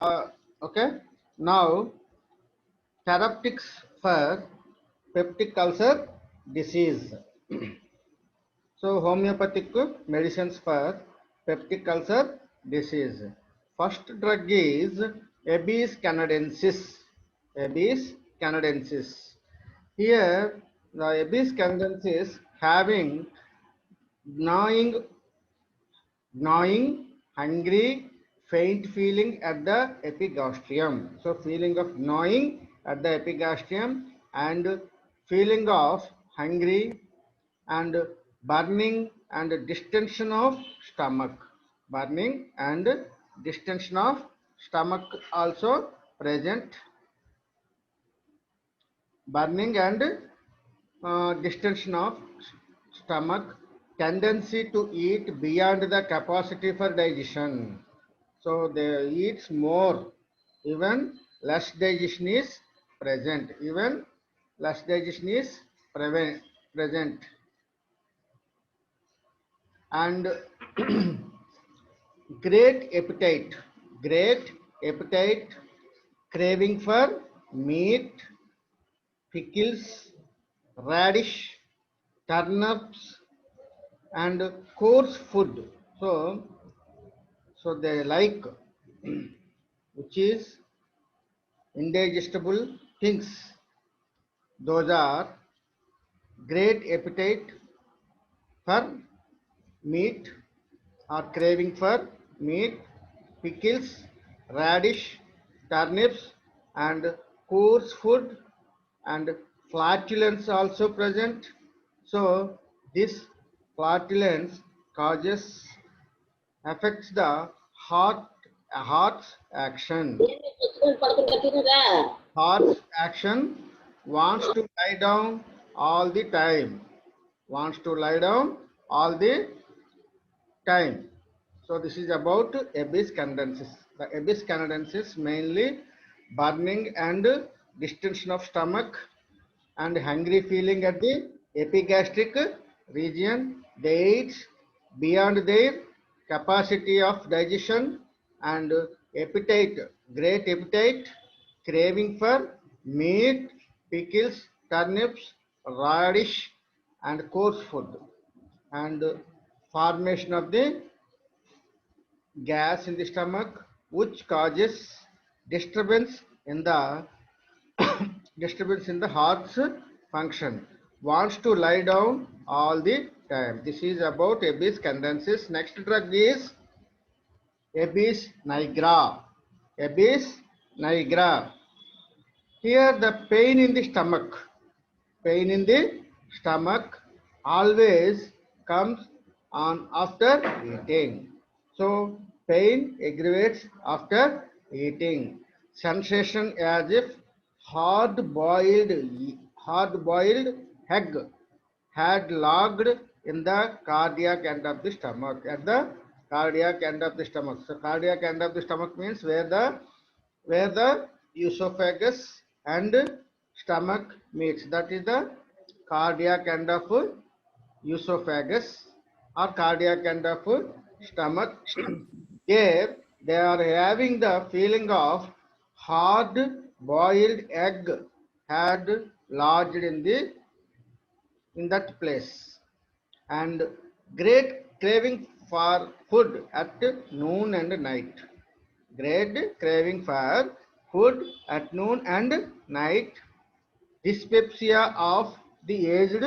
Okay. Now, therapeutics for peptic ulcer disease. So, homeopathic medicines for peptic ulcer disease. First drug is Abies canadensis. Abies canadensis. Here, the Abies canadensis having gnawing, hungry, faint feeling at the epigastrium. So, feeling of gnawing at the epigastrium and feeling of hungry and burning and distension of stomach. Burning and distension of stomach also present. Burning and distension of stomach, tendency to eat beyond the capacity for digestion. So they eat more, even less digestion is present. Even less digestion is present. And great appetite, great appetite, craving for meat, pickles, radish, turnips, and coarse food. So they like which is indigestible things. Those are great appetite for meat or craving for meat, pickles, radish, turnips, and coarse food, and flatulence also present. So this flatulence causes affects the heart's action. Heart's action wants to lie down all the time. Wants to lie down all the time. So this is about Abies canadensis. The Abies canadensis mainly burning and distension of stomach and hungry feeling at the epigastric region. They eat beyond their capacity of digestion and appetite, great appetite, craving for meat, pickles, turnips, radish, and coarse food, and formation of the gas in the stomach, which causes disturbance in the disturbance in the heart's function. Wants to lie down all the time. This is about Abies canadensis. Next drug is Abies nigra. Abies nigra. Here the pain in the stomach. Pain in the stomach always comes on after eating. So pain aggravates after eating. Sensation as if hard boiled hard boiled egg had logged in the cardiac end of the stomach, at the cardiac end of the stomach. So cardiac end of the stomach means where the esophagus and stomach meets. That is the cardiac end of esophagus or cardiac end of stomach. There they are having the feeling of hard boiled egg had lodged in that place, and great craving for food at noon and night. Great craving for food at noon and night. Dyspepsia of the aged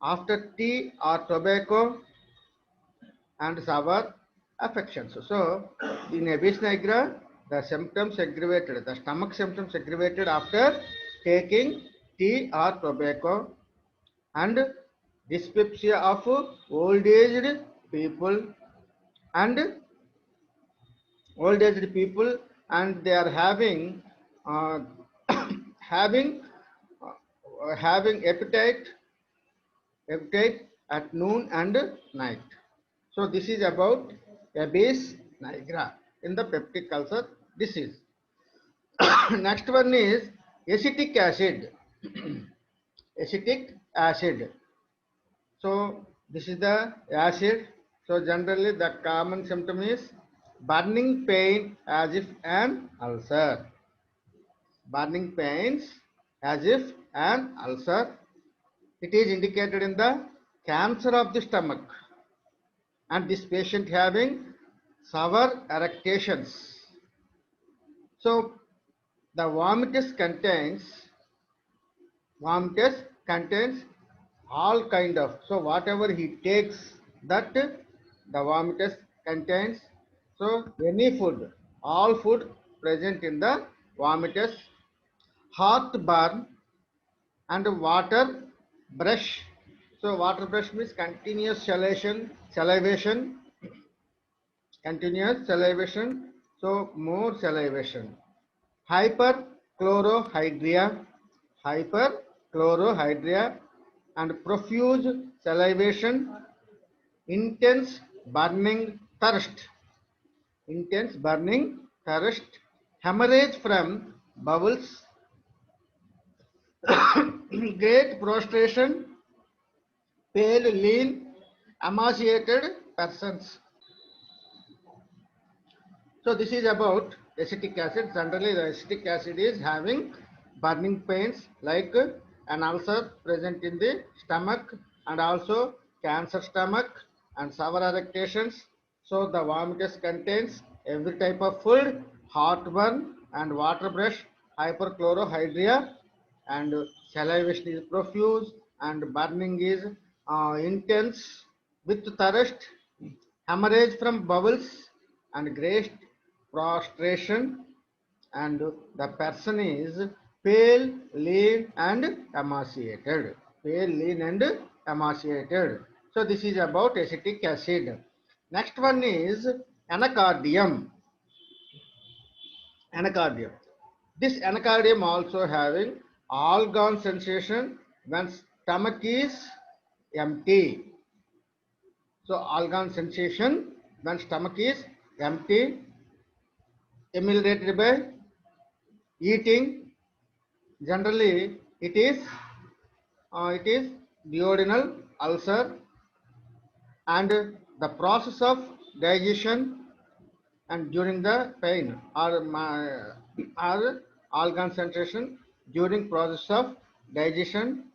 after tea or tobacco and sour affections. So, in Abies nigra, the symptoms aggravated, the stomach symptoms aggravated after taking tea or tobacco, and dyspepsia of old aged people and old aged people, and they are having uh, having having appetite at noon and night. So this is about Abies nigra in the peptic ulcer disease. Next one is acetic acid. Acetic acid. So this is the acid. So generally the common symptom is burning pain as if an ulcer. Burning pains as if an ulcer. It is indicated in the cancer of the stomach, and this patient having sour eructations. So the vomitus contains all kind of, so whatever he takes, that the vomitus contains, so any food, all food present in the vomitus. Heartburn and water brush. So water brush means continuous continuous salivation, so more salivation. Hyperchlorohydria, hyperchlorohydria, and profuse salivation, intense burning thirst, hemorrhage from bowels, great prostration, pale, lean, emaciated persons. So this is about acetic acid. Generally, the acetic acid is having burning pains like an ulcer present in the stomach, and also cancer stomach and sour eructations. So the vomitus contains every type of food, heartburn and water brush, hyperchlorohydria, and salivation is profuse, and burning is intense with thirst, hemorrhage from bowels, and great prostration, and the person is pale, lean, and emaciated. Pale, lean, and emaciated. So this is about acetic acid. Next one is anacardium. Anacardium. This anacardium also having organ sensation when stomach is empty. So organ sensation when stomach is empty, ameliorated by eating. Generally, it is duodenal ulcer, and the process of digestion and during the pain, or organ sensation during process of digestion,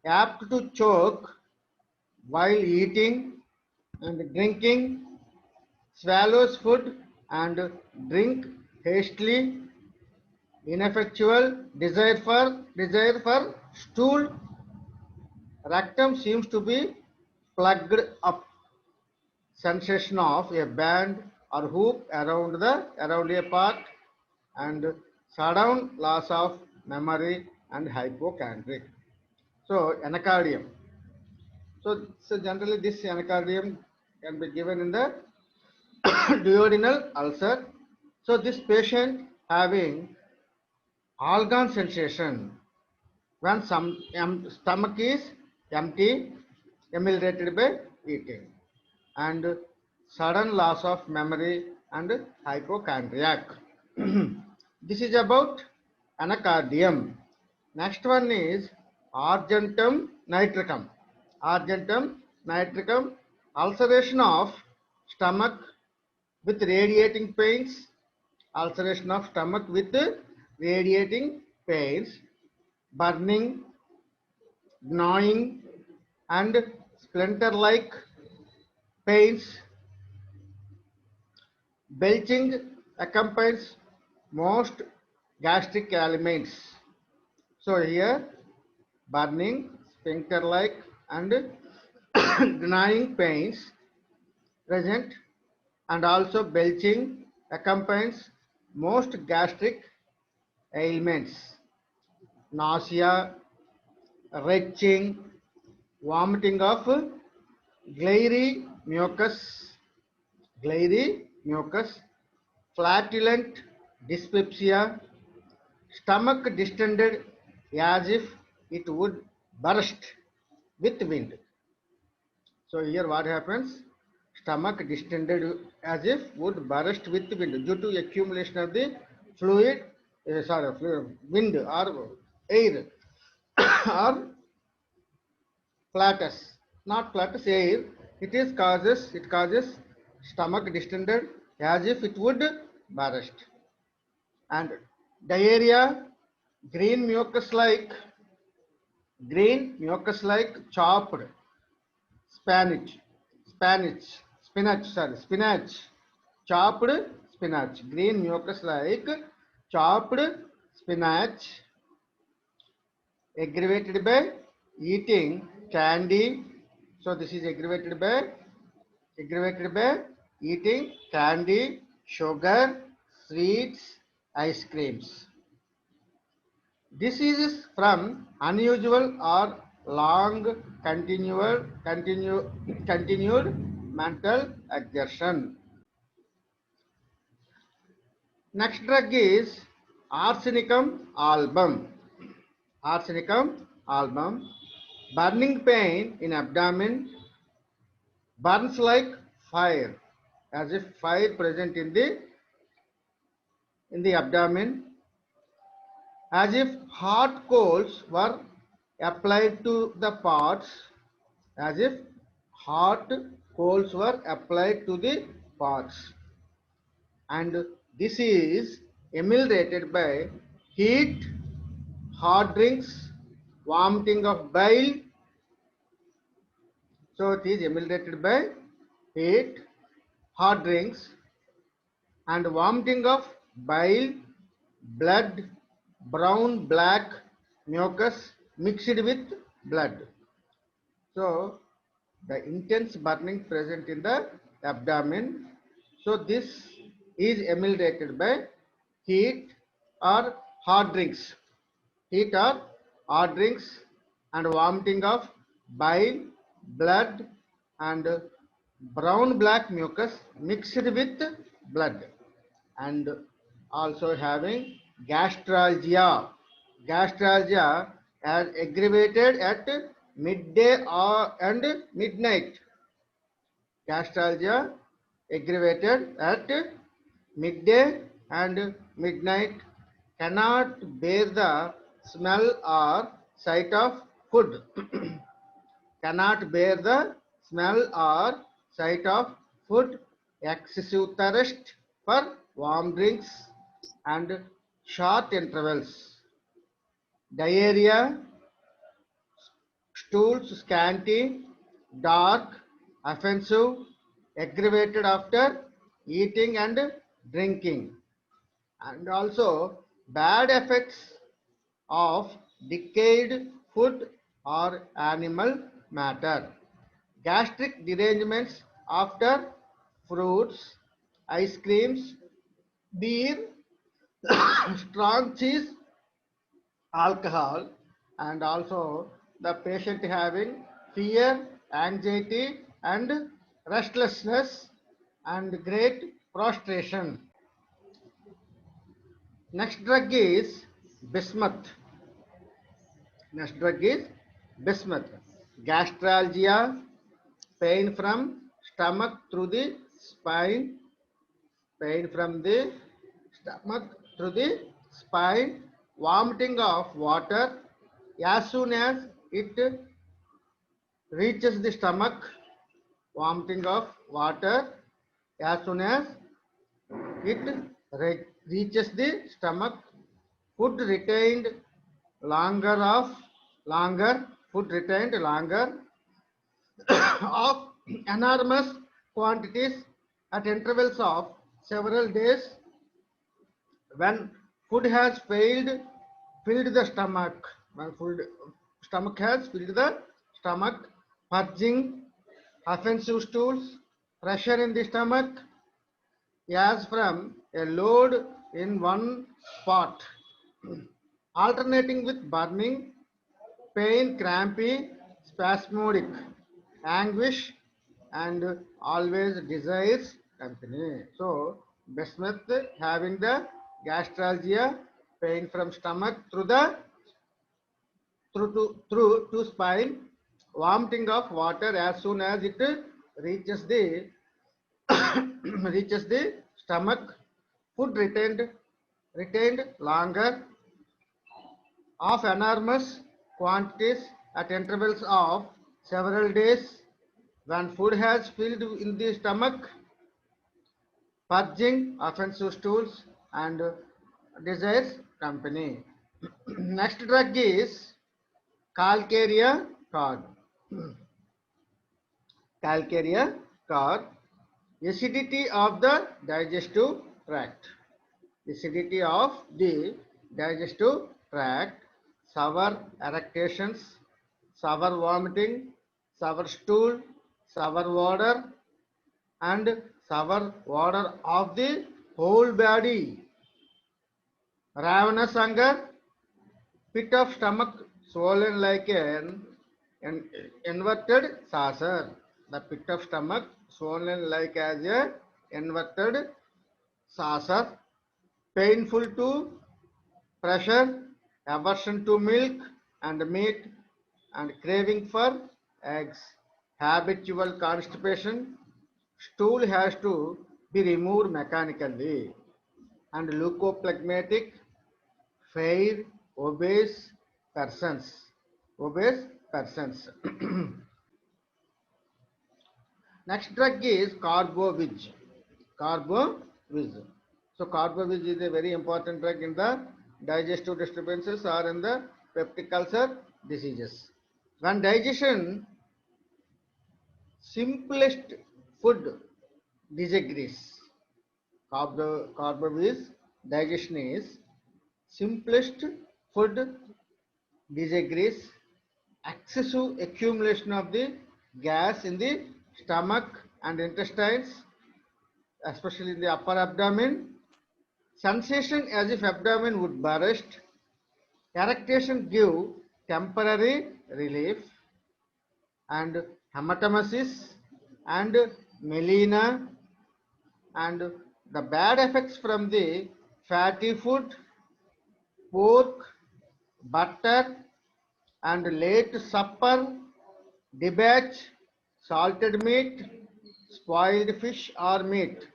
apt to choke while eating and drinking, swallows food and drink hastily, ineffectual desire for stool, rectum seems to be plugged up, sensation of a band or hoop around a part, and sudden loss of memory and hypochondriac. So anacardium. So generally this anacardium can be given in the duodenal ulcer. So this patient having organ sensation when some stomach is empty, ameliorated by eating, and sudden loss of memory and hypochondriac. This is about anacardium. Next one is argentum nitricum. Argentum nitricum, ulceration of stomach with radiating pains, ulceration of stomach with radiating pains, burning, gnawing, and splinter-like pains. Belching accompanies most gastric ailments. So here, burning, sphincter-like, and gnawing pains present, and also belching accompanies most gastric ailments. Nausea, retching, vomiting of glary mucus, flatulent dyspepsia, stomach distended as if it would burst with wind. So here what happens? Stomach distended as if would burst with wind due to accumulation of the wind or air or flatus, not flatus, air. It causes stomach distended as if it would burst. And diarrhea, green mucus like chopped spinach, spinach, chopped spinach, green mucus like chopped spinach, aggravated by eating candy. So this is aggravated by eating candy, sugar, sweets, ice creams. Diseases from unusual or long continued mental exertion. Next drug is arsenicum album. Arsenicum album. Burning pain in abdomen, burns like fire, as if fire present in the abdomen, as if hot coals were applied to the parts, as if hot coals were applied to the parts. And this is ameliorated by heat, hot drinks, vomiting of bile. So it is ameliorated by heat, hot drinks, and vomiting of bile, blood, brown, black mucus mixed with blood. So the intense burning present in the abdomen. So this is ameliorated by heat or hot drinks. Heat or hot drinks and vomiting of bile, blood and brown black mucus mixed with blood, and also having gastralgia. Gastralgia as aggravated at midday and midnight. Gastralgia aggravated at midday and midnight, cannot bear the smell or sight of food. Cannot bear the smell or sight of food, excessive thirst for warm drinks and short intervals, diarrhea, stools scanty, dark, offensive, aggravated after eating and drinking, and also bad effects of decayed food or animal matter, gastric derangements after fruits, ice creams, beer, strong cheese, alcohol, and also the patient having fear, anxiety, and restlessness and great prostration. Next drug is bismuth. Next drug is bismuth. Gastralgia, pain from stomach through the spine, pain from the stomach through the spine, vomiting of water as soon as it reaches the stomach, vomiting of water as soon as it reaches the stomach, food retained longer, food retained longer of enormous quantities at intervals of several days, when food has filled the stomach, when food stomach has filled the stomach, purging offensive stools, pressure in the stomach as from a load in one spot, alternating with burning, pain, crampy, spasmodic, anguish, and always desires company. So, bismuth having the gastralgia, pain from stomach through to spine, vomiting of water as soon as it reaches the reaches the stomach, food retained longer of enormous quantities at intervals of several days, when food has filled in the stomach, purging offensive stools, and desires company. Next drug is calcarea cod. Calcarea cod, acidity of the digestive tract. Acidity of the digestive tract, sour erections, sour vomiting, sour stool, sour water, and sour water of the whole body. Ravenous hunger, pit of stomach swollen like an inverted saucer. The pit of stomach swollen like as a inverted saucer. Painful to pressure, aversion to milk and meat, and craving for eggs. Habitual constipation. Stool has to be removed mechanically. And leukoplagmatic, fair, obese persons. Obese persons. Next drug is Carbovig. Carbovig. So Carbovig is a very important drug in the digestive disturbances or in the peptic ulcer diseases. When digestion, simplest food disagrees. Carbovig digestion is simplest food disagrees, excessive accumulation of the gas in the stomach and intestines, especially in the upper abdomen, sensation as if abdomen would burst, characterization give temporary relief, and hematemesis and melena, and the bad effects from the fatty food, pork, butter, and late supper, debauch, salted meat, spoiled fish or meat.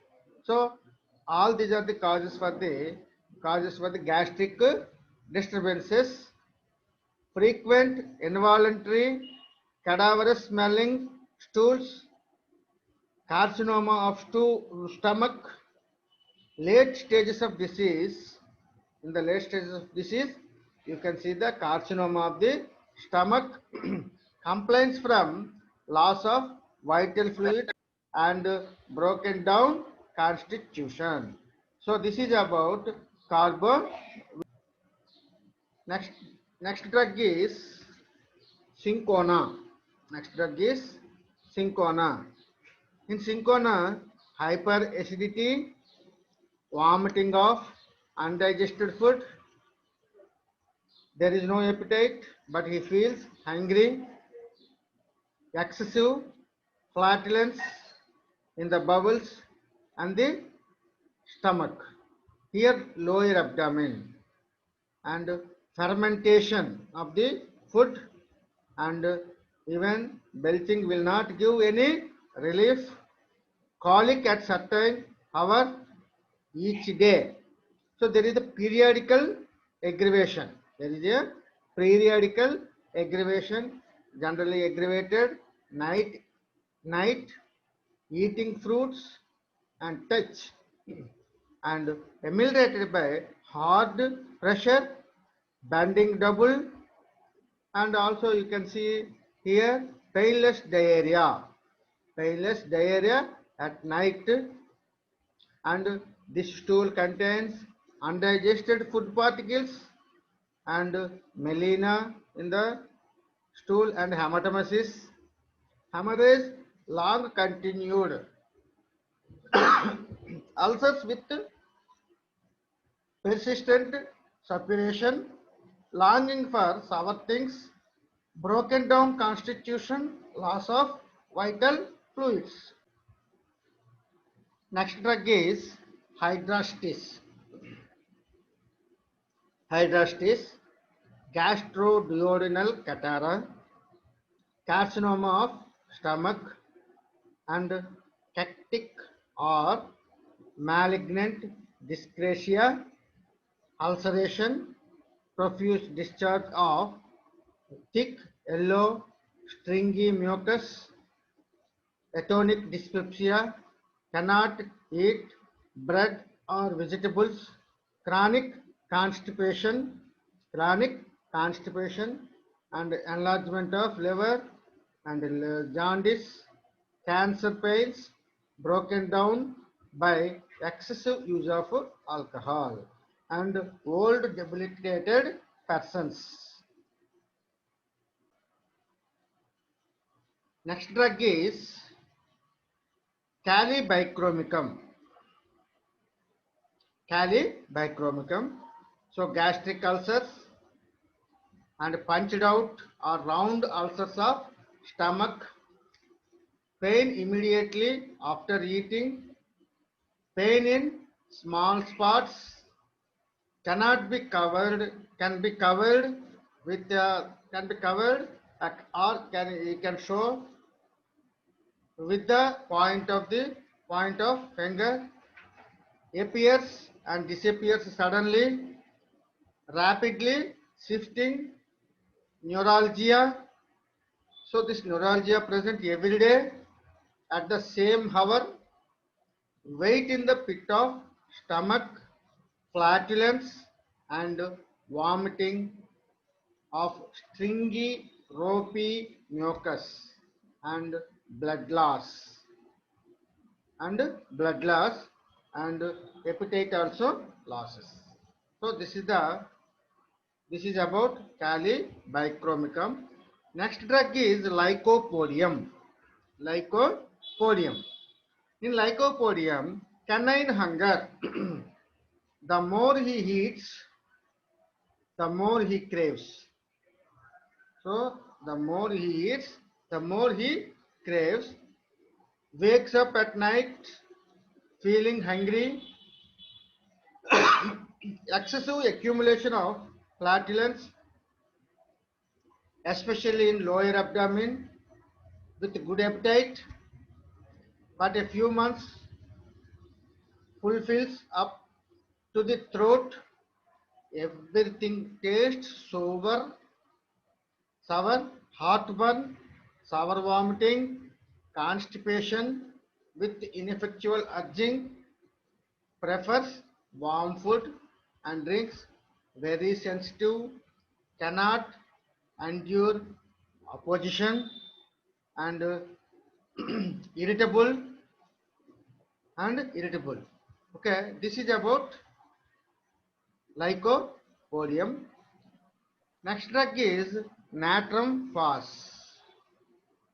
So all these are the causes for the gastric disturbances. Frequent involuntary cadaverous smelling stools, carcinoma of stomach, late stages of disease. In the late stages of disease, you can see the carcinoma of the stomach, complaints from loss of vital fluid and broken down constitution. So this is about carbo. Next, next drug is Syncona. Next drug is Syncona. In Syncona, hyperacidity, vomiting of undigested food, there is no appetite, but he feels hungry, excessive flatulence in the bowels and the stomach. Here, lower abdomen, and fermentation of the food, and even belching will not give any relief. Colic at certain hour each day. So there is a periodical aggravation. There is a periodical aggravation, generally aggravated night, eating fruits and touch, and ameliorated by hard pressure, bending double, and also you can see here painless diarrhea. Painless diarrhea at night, and this stool contains undigested food particles and melena in the stool, and hematemesis. Hemorrhage long continued. Ulcers with persistent suppuration, longing for sour things, broken down constitution, loss of vital fluids. Next drug is hydrastis. Hydrastis, gastroduodenal catarrh, carcinoma of stomach, and cactic or malignant dyscrasia, ulceration, profuse discharge of thick yellow stringy mucus, atonic dyspepsia, cannot eat, bread or vegetables, chronic constipation, chronic constipation and enlargement of liver and jaundice, cancer pains broken down by excessive use of alcohol and old debilitated persons. Next drug is calibicromicum. Calibicromicum. So gastric ulcers and punched out or round ulcers of stomach, pain immediately after eating, pain in small spots, cannot be covered, can be covered with can be covered or can show with the point of finger, appears and disappears suddenly, rapidly, shifting, neuralgia. So this neuralgia present every day at the same hour, weight in the pit of stomach, flatulence and vomiting of stringy, ropey mucus and blood loss and blood loss and appetite also losses. So this is about calibicromicum. Next drug is lycopodium. Lycopodium. In lycopodium, canine hunger. The more he eats, the more he craves. So the more he eats, the more he craves. Wakes up at night feeling hungry. Excessive accumulation of flatulence, especially in lower abdomen, with good appetite, but a few months fulfills up to the throat. Everything tastes sour, heartburn, sour vomiting, constipation with ineffectual urging, prefers warm food and drinks, very sensitive, cannot endure opposition and irritable irritable. Okay, this is about lycopodium. Next drug is natrum phos.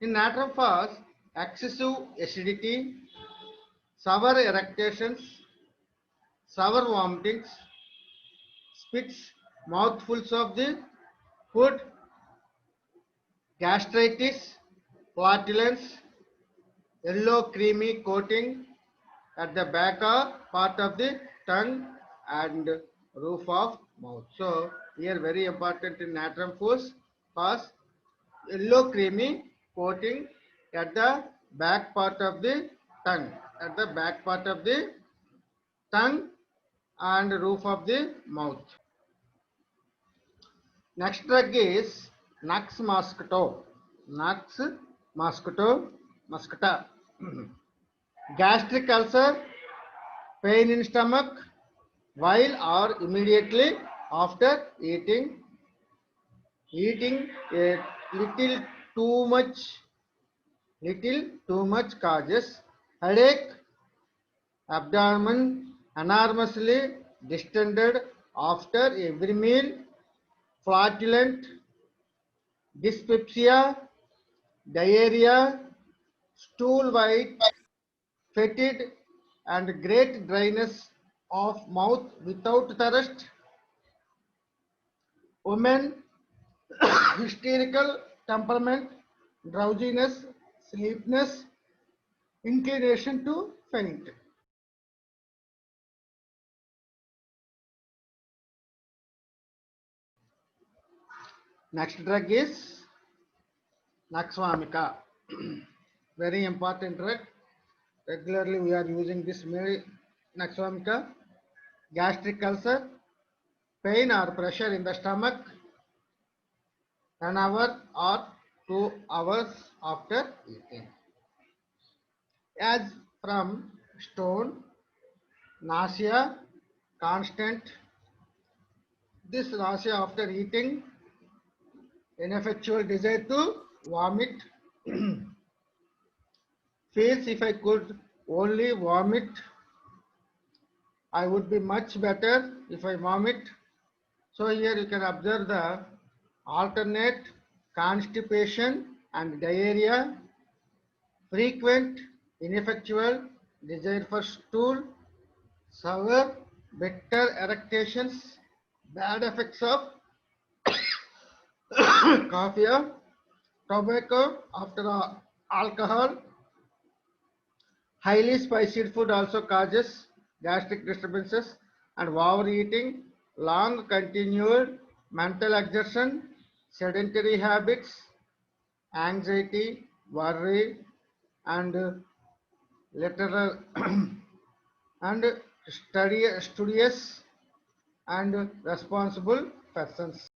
In natrum phos, excessive acidity, sour erections, sour vomitings, spits mouthfuls of the food, gastritis, flatulence, yellow creamy coating at the back part of the tongue and roof of mouth. So here very important in natrum phos, yellow creamy coating at the back part of the tongue, at the back part of the tongue and roof of the mouth. Next drug is Nux mosquito. Nux mosquito, mosquita. Gastric ulcer, pain in stomach while or immediately after eating, eating a little too much causes headache, abdomen enormously distended after every meal, flatulent, dyspepsia, diarrhea, stool white, fetid, and great dryness of mouth without thirst, women, hysterical temperament, drowsiness, sleepiness, inclination to faint. Next drug is Naxvamica. Very important drug. Regularly we are using this Naxvamica. Gastric ulcer, pain or pressure in the stomach, an hour or 2 hours after eating. As from stone, nausea, constant. This nausea after eating, ineffectual desire to vomit. Feels if I could only vomit, I would be much better if I vomit. So here you can observe the alternate constipation and diarrhea, frequent, ineffectual, desire for stool, sour, bitter erections, bad effects of coffee, tobacco after alcohol. Highly spicy food also causes gastric disturbances and overeating, long continued mental exertion, sedentary habits, anxiety, worry, and literal and studious and responsible persons.